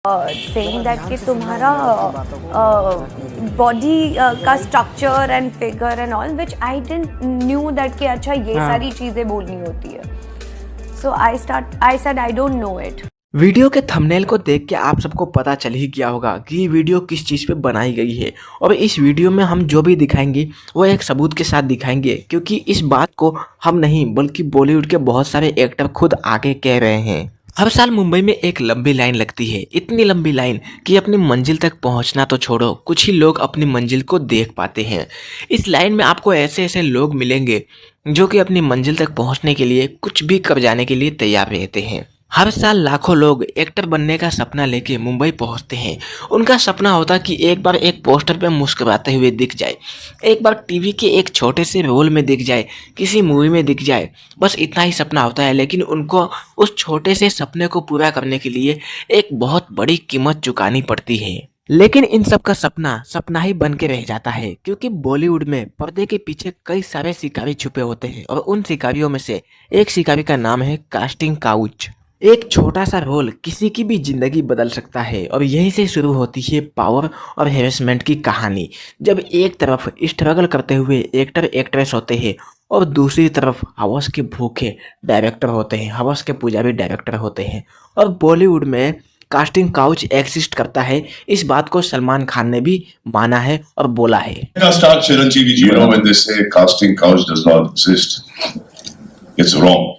Saying that कि तुम्हारा body का structure and figure and all which I didn't knew that कि अच्छा ये सारी चीज़ें बोलनी होती है. So I said I don't know it. Video के थंबनेल को देख के आप सबको पता चल ही गया होगा कि ये वीडियो किस चीज़ पे बनाई गई है और इस वीडियो में हम जो भी दिखाएंगे वो एक सबूत के साथ दिखाएंगे, क्योंकि इस बात को हम नहीं बल्कि बॉलीवुड के बहुत सारे एक्टर खुद आके कह रहे हैं. हर साल मुंबई में एक लंबी लाइन लगती है, इतनी लंबी लाइन कि अपनी मंजिल तक पहुंचना तो छोड़ो, कुछ ही लोग अपनी मंजिल को देख पाते हैं. इस लाइन में आपको ऐसे ऐसे लोग मिलेंगे जो कि अपनी मंजिल तक पहुंचने के लिए कुछ भी कर जाने के लिए तैयार रहते हैं. हर साल लाखों लोग एक्टर बनने का सपना लेके मुंबई पहुंचते हैं. उनका सपना होता कि एक बार एक पोस्टर पे मुस्कुराते हुए दिख जाए, एक बार टीवी के एक छोटे से रोल में दिख जाए, किसी मूवी में दिख जाए. बस इतना ही सपना होता है, लेकिन उनको उस छोटे से सपने को पूरा करने के लिए एक बहुत बड़ी कीमत चुकानी पड़ती है. लेकिन इन सब का सपना सपना ही बन के रह जाता है, क्योंकि बॉलीवुड में पर्दे के पीछे कई सारे शिकारी छुपे होते हैं और उन शिकारियों में से एक शिकारी का नाम है कास्टिंग काउच. एक छोटा सा रोल किसी की भी जिंदगी बदल सकता है और यहीं से शुरू होती है पावर और हैरेसमेंट की कहानी. जब एक तरफ स्ट्रगल करते हुए एक्टर एक्ट्रेस होते हैं और दूसरी तरफ हवस के भूखे डायरेक्टर होते हैं, हवस के पुजारी डायरेक्टर होते हैं. और बॉलीवुड में कास्टिंग काउच एग्जिस्ट करता है, इस बात को सलमान खान ने भी माना है और बोला है. Chiranjeevi ji, when they say casting couch does not exist, it's wrong.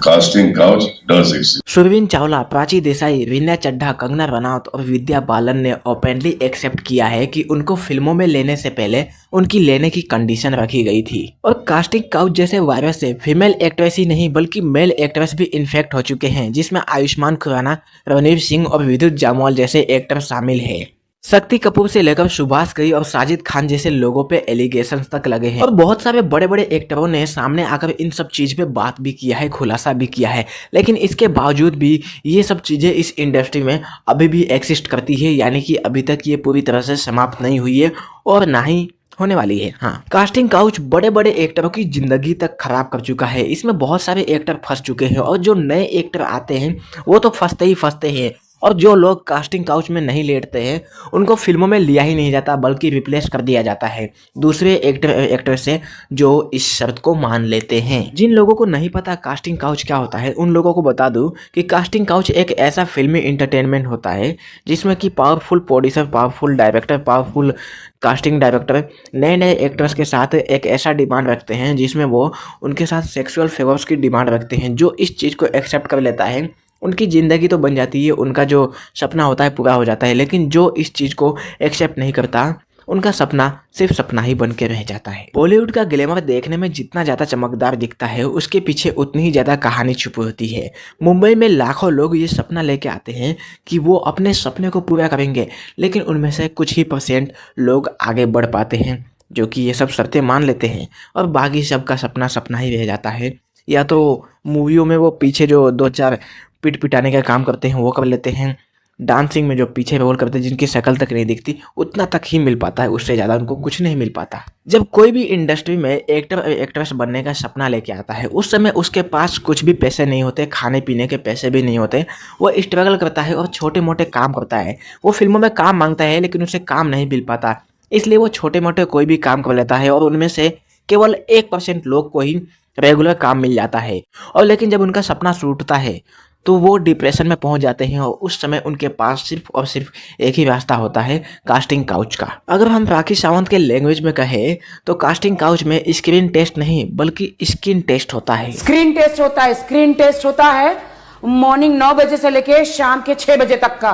Casting couch does exist. Surveen Chawla, Prachi Desai, Reena Chadha, Kangana Ranaut और विद्या बालन ने ओपनली एक्सेप्ट किया है कि उनको फिल्मों में लेने से पहले उनकी लेने की कंडीशन रखी गई थी. और कास्टिंग काउच जैसे वायरस से फीमेल एक्ट्रेस ही नहीं बल्कि मेल एक्ट्रेस भी इन्फेक्ट हो चुके हैं, जिसमें आयुष्मान खुराना, रणवीर सिंह और विद्युत जामवाल जैसे एक्टर शामिल है. शक्ति कपूर से लेकर सुभाष घई और साजिद खान जैसे लोगों पे एलिगेशंस तक लगे हैं और बहुत सारे बड़े बड़े एक्टरों ने सामने आकर इन सब चीज पे बात भी किया है, खुलासा भी किया है. लेकिन इसके बावजूद भी ये सब चीजें इस इंडस्ट्री में अभी भी एक्सिस्ट करती है, यानी कि अभी तक ये पूरी तरह से समाप्त नहीं हुई है और ना ही होने वाली है. हाँ, कास्टिंग काउच बड़े बड़े एक्टरों की जिंदगी तक खराब कर चुका है. इसमें बहुत सारे एक्टर फंस चुके हैं और जो नए एक्टर आते हैं वो तो फंसते ही फंसते हैं. और जो लोग कास्टिंग काउच में नहीं लेटते हैं उनको फिल्मों में लिया ही नहीं जाता बल्कि रिप्लेस कर दिया जाता है दूसरे एक्टर से जो इस शर्त को मान लेते हैं. जिन लोगों को नहीं पता कास्टिंग काउच क्या होता है उन लोगों को बता दूं कि कास्टिंग काउच एक ऐसा फिल्मी इंटरटेनमेंट होता है जिसमें कि powerful producer, powerful director, powerful casting director नए नए एक्टर्स के साथ एक ऐसा डिमांड रखते हैं जिसमें वो उनके साथ सेक्सुअल फेवर्स की डिमांड रखते हैं. जो इस चीज़ को एक्सेप्ट कर लेता है उनकी ज़िंदगी तो बन जाती है, उनका जो सपना होता है पूरा हो जाता है. लेकिन जो इस चीज़ को एक्सेप्ट नहीं करता उनका सपना सिर्फ सपना ही बन के रह जाता है. बॉलीवुड का ग्लैमर देखने में जितना ज़्यादा चमकदार दिखता है उसके पीछे उतनी ही ज़्यादा कहानी छुपी होती है. मुंबई में लाखों लोग ये सपना लेके आते हैं कि वो अपने सपने को पूरा करेंगे, लेकिन उनमें से कुछ ही % लोग आगे बढ़ पाते हैं जो कि ये सब शर्तें मान लेते हैं और बाकी सबका सपना सपना ही रह जाता है. या तो मूवियों में वो पीछे जो 2-4 पिट पिटाने का काम करते हैं वो कर लेते हैं, डांसिंग में जो पीछे रोल करते हैं जिनकी शक्ल तक नहीं दिखती उतना तक ही मिल पाता है, उससे ज़्यादा उनको कुछ नहीं मिल पाता. जब कोई भी इंडस्ट्री में एक्टर और एक्ट्रेस बनने का सपना लेके आता है उस समय उसके पास कुछ भी पैसे नहीं होते, खाने पीने के पैसे भी नहीं होते. वो स्ट्रगल करता है और छोटे मोटे काम करता है. वो फिल्मों में काम मांगता है लेकिन उसे काम नहीं मिल पाता, इसलिए वो छोटे मोटे कोई भी काम कर लेता है और उनमें से केवल 1% लोग को ही रेगुलर काम मिल जाता है. और लेकिन जब उनका सपना टूटता है तो वो डिप्रेशन में पहुंच जाते हैं और उस समय उनके पास सिर्फ और सिर्फ एक ही रास्ता होता है, कास्टिंग काउच का. अगर हम राखी सावंत के लैंग्वेज में कहें तो कास्टिंग काउच में स्क्रीन टेस्ट नहीं बल्कि स्किन टेस्ट होता है. स्क्रीन टेस्ट होता है. स्क्रीन टेस्ट होता है मॉर्निंग 9 बजे से लेके शाम के 6 बजे तक का,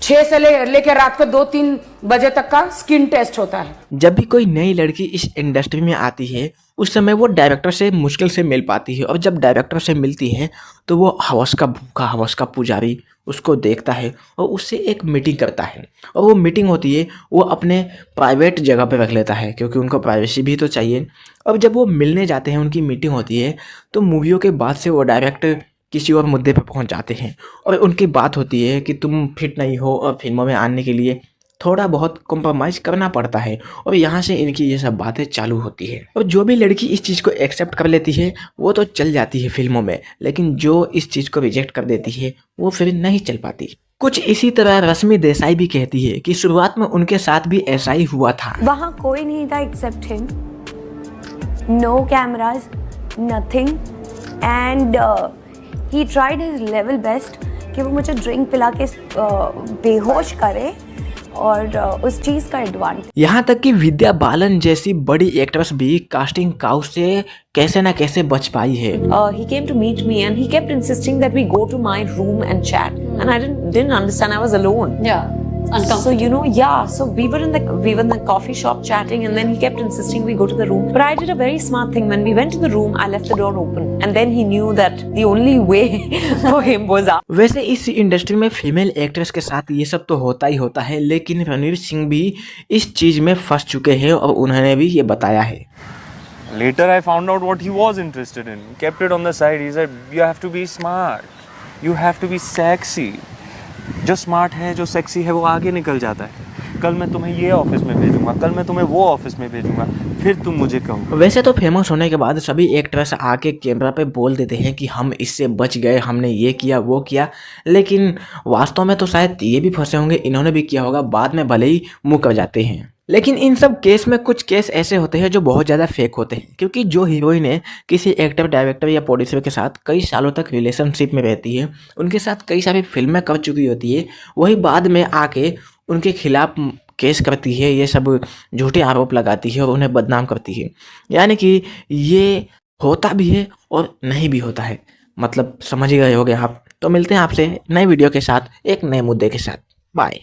6 से लेकर रात को 2-3 बजे तक का स्किन टेस्ट होता है. जब भी कोई नई लड़की इस इंडस्ट्री में आती है उस समय वो डायरेक्टर से मुश्किल से मिल पाती है और जब डायरेक्टर से मिलती है तो वो हवस का भूखा, हवस का पुजारी उसको देखता है और उससे एक मीटिंग करता है. और वो मीटिंग होती है वो अपने प्राइवेट जगह पे रख लेता है क्योंकि उनको प्राइवेसी भी तो चाहिए. और जब वो मिलने जाते हैं, उनकी मीटिंग होती है, तो मूवियों के बाद से वो डायरेक्ट किसी और मुद्दे पर पहुंच जाते हैं और उनकी बात होती है कि तुम फिट नहीं हो और फिल्मों में आने के लिए थोड़ा बहुत कॉम्प्रोमाइज़ करना पड़ता है और यहाँ से इनकी ये सब बातें चालू होती है। और जो भी लड़की इस चीज़ को एक्सेप्ट कर लेती है वो तो चल जाती है फिल्मों में, लेकिन जो इस चीज़ को रिजेक्ट कर देती है वो फिर नहीं चल पाती। कुछ इसी तरह रश्मि देसाई भी कहती है कि शुरुआत में उनके साथ भी ऐसा ही हुआ था। वहाँ कोई नहीं था except him, no cameras, nothing, and he tried his level best कि वो मुझे ड्रिंक पिला के बेहोश करे और उस चीज़ का एडवांटेज। यहाँ तक कि विद्या बालन जैसी बड़ी एक्ट्रेस भी कास्टिंग काउच से कैसे ना कैसे बच पाई है। He came to meet me and he kept insisting that we go to my room and chat. And I didn't understand. I was alone. Yeah, uncomfortable. So so we were in the coffee shop chatting, and then he kept insisting we go to the room. But I did a very smart thing. When we went to the room, I left the door open, and then he knew that the only way for him was up. वैसे इस industry में female actress के साथ ये सब तो होता ही होता है, लेकिन रणवीर सिंह भी इस चीज में फंस चुके हैं और उन्होंने भी ये बताया है। Later I found out what he was interested in. He kept it on the side. He said, you have to be smart. You have to be sexy. जो स्मार्ट है, जो सेक्सी है, वो आगे निकल जाता है। कल मैं तुम्हें ये ऑफिस में भेजूंगा, कल मैं तुम्हें वो ऑफिस में भेजूंगा, फिर तुम मुझे कहो। वैसे तो फेमस होने के बाद सभी एक्ट्रेस आके कैमरा पे बोल देते हैं कि हम इससे बच गए, हमने ये किया वो किया, लेकिन वास्तव में तो शायद ये भी फंसे होंगे, इन्होंने भी किया होगा, बाद में भले ही मुँह कर जाते हैं। लेकिन इन सब केस में कुछ केस ऐसे होते हैं जो बहुत ज़्यादा फेक होते हैं, क्योंकि जो हीरोइन है किसी एक्टर, डायरेक्टर या प्रोड्यूसर के साथ कई सालों तक रिलेशनशिप में रहती है, उनके साथ कई सारी फिल्में कर चुकी होती है, वही बाद में आके उनके खिलाफ केस करती है, ये सब झूठे आरोप लगाती है और उन्हें बदनाम करती है। यानी कि ये होता भी है और नहीं भी होता है, मतलब समझ गए होगे आप। तो मिलते हैं आपसे नए वीडियो के साथ, एक नए मुद्दे के साथ। बाय।